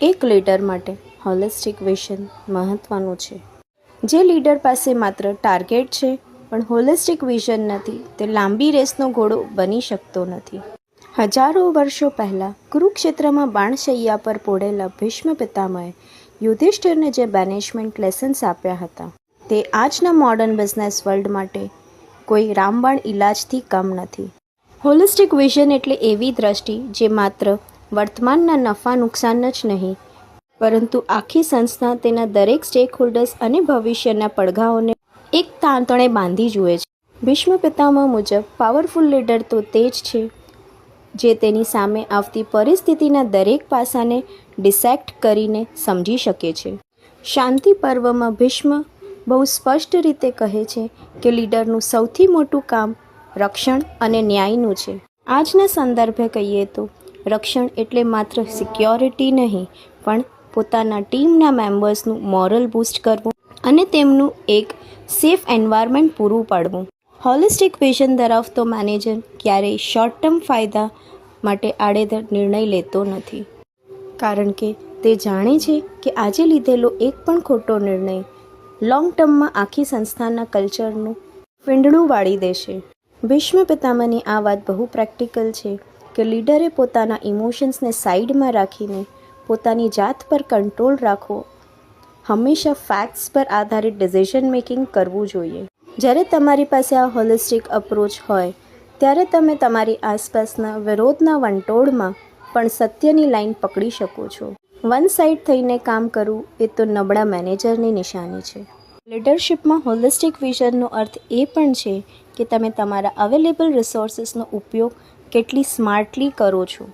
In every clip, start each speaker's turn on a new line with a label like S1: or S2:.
S1: એક લીડર માટે holistic vision મહત્ત્વનું છે. જે લીડર પાસે માત્ર ટાર્ગેટ છે પણ હોલિસ્ટિક વિઝન નથી, તે લાંબી રેસનો ઘોડો બની શકતો નથી. હજારો વર્ષો પહેલાં કુરુક્ષેત્રમાં બાણશૈયા પર પોઢેલા ભીષ્મ પિતામહે યુધિષ્ઠિરને જે મેનેજમેન્ટ લેસન્સ આપ્યા હતા, તે આજના મોડર્ન બિઝનેસ વર્લ્ડ માટે કોઈ રામબાણ ઇલાજથી કમ નથી. હોલિસ્ટિક વિઝન એટલે એવી દ્રષ્ટિ જે માત્ર વર્તમાનના નફા નુકસાન જ નહીં, પરંતુ આખી સંસ્થા, તેના દરેક સ્ટેક હોલ્ડર્સ અને ભવિષ્યના પડઘાઓને એક તાંતણે બાંધી જુએ છે. ભીષ્મ પિતામહ મુજબ પાવરફુલ લીડર તો તે જ છે જે તેની સામે આવતી પરિસ્થિતિના દરેક પાસાને ડિસેક્ટ કરીને સમજી શકે છે. શાંતિ પર્વમાં ભીષ્મ બહુ સ્પષ્ટ રીતે કહે છે કે લીડરનું સૌથી મોટું કામ રક્ષણ અને ન્યાયનું છે. આજના સંદર્ભે કહીએ તો રક્ષણ એટલે માત્ર સિક્યોરિટી નહીં, પણ પોતાના ટીમના મેમ્બર્સનું મોરલ બૂસ્ટ કરવું અને તેમનું એક સેફ એન્વાયરમેન્ટ પૂરું પાડવું. હોલિસ્ટિક વિઝન ધરાવતો મેનેજર ક્યારેય શોર્ટ ટર્મ ફાયદા માટે આડેધડ નિર્ણય લેતો નથી, કારણ કે તે જાણે છે કે આજે લીધેલો એક પણ ખોટો નિર્ણય લોંગ ટર્મમાં આખી સંસ્થાના કલ્ચરનું ફીંડણું વાળી દેશે. ભીષ્મ પિતામહની આ વાત બહુ પ્રેક્ટિકલ છે કે લીડરે પોતાના ઇમોશન્સને સાઈડમાં રાખીને પોતાની જાત પર કંટ્રોલ રાખવો, હંમેશા ફેક્ટ્સ પર આધારિત ડિસિઝન મેકિંગ કરવું જોઈએ. જ્યારે તમારી પાસે આ હોલિસ્ટિક અપ્રોચ હોય, ત્યારે તમે તમારી આસપાસના વિરોધના વંટોળમાં પણ સત્યની લાઈન પકડી શકો છો. વન સાઇડ થઈને કામ કરવું એ તો નબળા મેનેજરની નિશાની છે. લીડરશિપમાં હોલિસ્ટિક વિઝનનો અર્થ એ પણ છે કે તમે તમારા અવેલેબલ રિસોર્સિસનો ઉપયોગ કેટલી સ્માર્ટલી કરો છો.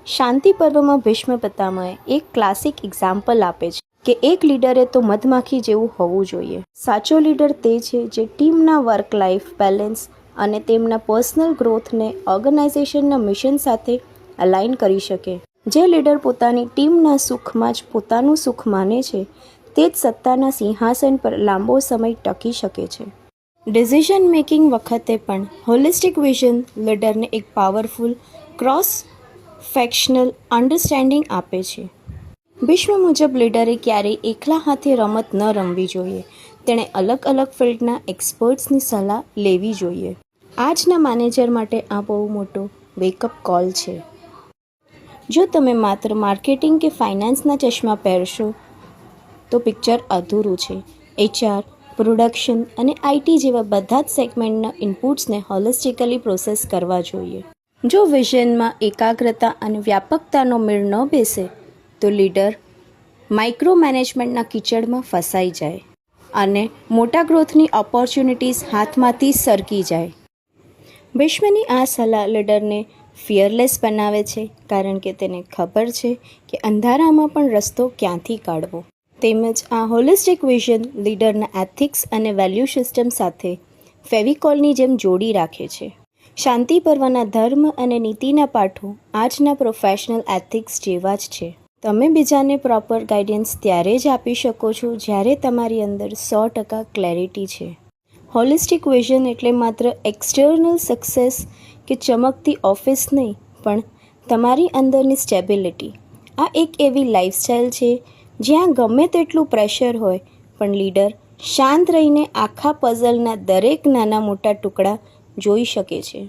S1: શાંતિ પર્વમાં ભીષ્મ પિતામહે એક ક્લાસિક એક્ઝામ્પલ આપે છે કે એક લીડરે તો મધમાખી જેવું હોવું જોઈએ. સાચો લીડર તે છે જે ટીમના વર્ક લાઈફ બેલેન્સ અને તેમના પર્સનલ ગ્રોથને ઓર્ગેનાઇઝેશનના મિશન સાથે અલાઇન કરી શકે. જે લીડર પોતાની ટીમના સુખમાં જ પોતાનું સુખ માને છે, તે જ સત્તાના સિંહાસન પર લાંબો સમય ટકી શકે છે. ડિસિઝન મેકિંગ વખતે પણ હોલિસ્ટિક વિઝન લીડરને એક પાવરફુલ ક્રોસ ફેક્શનલ અન્ડરસ્ટેન્ડિંગ આપે છે. ભીષ્મ મુજબ લીડરે ક્યારેય એકલા હાથે રમત ન રમવી જોઈએ. તેણે અલગ અલગ ફિલ્ડના એક્સપર્ટ્સની સલાહ લેવી જોઈએ. આજના મેનેજર માટે આ બહુ મોટો વેકઅપ કોલ છે. જો તમે માત્ર માર્કેટિંગ કે ફાઇનાન્સના ચશ્મા પહેરશો તો પિક્ચર અધૂરું છે. HR, પ્રોડક્શન અને IT જેવા બધા જ સેગમેન્ટના ઇનપુટ્સને હોલિસ્ટિકલી પ્રોસેસ કરવા જોઈએ. જો વિઝનમાં એકાગ્રતા અને વ્યાપકતાનો મેળ ન બેસે તો લીડર માઇક્રો મેનેજમેન્ટના કીચડમાં ફસાઈ જાય અને મોટા ગ્રોથની ઓપોર્ચ્યુનિટીઝ હાથમાંથી સરકી જાય. ભીષ્મની આ સલાહ લીડરને ફિયરલેસ બનાવે છે, કારણ કે તેને ખબર છે કે અંધારામાં પણ રસ્તો ક્યાંથી કાઢવો. તેમજ આ હોલિસ્ટિક વિઝન લીડરના એથિક્સ અને વેલ્યુ સિસ્ટમ સાથે ફેવિકોલની જેમ જોડી રાખે છે. શાંતિ પર્વના ધર્મ અને નીતિના પાઠો આજના પ્રોફેશનલ એથિક્સ જેવા જ છે. તમે બીજાને પ્રોપર ગાઈડન્સ ત્યારે જ આપી શકો છો જ્યારે તમારી અંદર 100% ક્લેરિટી છે. હોલિસ્ટિક વિઝન એટલે માત્ર એક્સટર્નલ સક્સેસ કે ચમકતી ઓફિસ નહીં, પણ તમારી અંદરની સ્ટેબિલિટી. આ એક એવી લાઈફસ્ટાઈલ છે જ્યાં ગમે તેટલું પ્રેશર હોય, પણ લીડર શાંત રહીને આખા પઝલના દરેક નાના મોટા ટુકડા જોઈ શકે છે.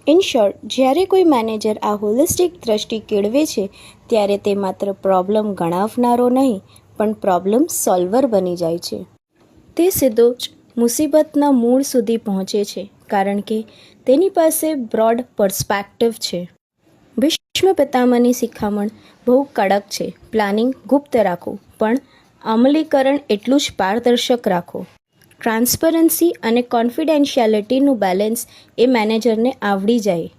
S1: ઇન શોર્ટ, જ્યારે કોઈ મેનેજર આ હોલિસ્ટિક દ્રષ્ટિ કેળવે છે, ત્યારે તે માત્ર પ્રોબ્લેમ ગણાવનારો નહીં, પણ પ્રોબ્લેમ સોલ્વર બની જાય છે. તે સીધો જ મુસીબતના મૂળ સુધી પહોંચે છે, કારણ કે તેની પાસે બ્રોડ પર્સ્પેક્ટિવ છે. ભીષ્મ પિતામહની શિખામણ બહુ કડક છે. પ્લાનિંગ ગુપ્ત રાખો, પણ અમલીકરણ એટલું જ પારદર્શક રાખો. ટ્રાન્સપરન્સી અને કોન્ફિડેન્શિયાલિટીનું બેલેન્સ એ મેનેજરને આવડી જાય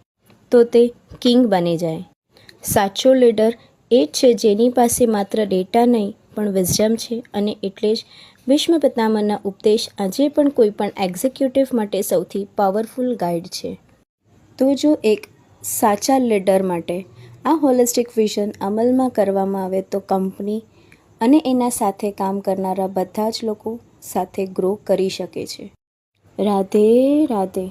S1: તો તે કિંગ બની જાય. સાચો લીડર એ જ છે જેની પાસે માત્ર ડેટા નહીં, પણ વિઝડમ છે, અને એટલે જ ભીષ્મ પિતામહના ઉપદેશ આજે પણ કોઈ પણ એક્ઝિક્યુટિવ માટે સૌથી પાવરફુલ ગાઈડ છે. તો જો એક સાચા લીડર માટે આ હોલિસ્ટિક વિઝન અમલમાં કરવામાં આવે તો કંપની અને એના સાથે કામ કરનારા બધા જ લોકો સાથે ગ્રો કરી શકે છે. રાધે રાધે.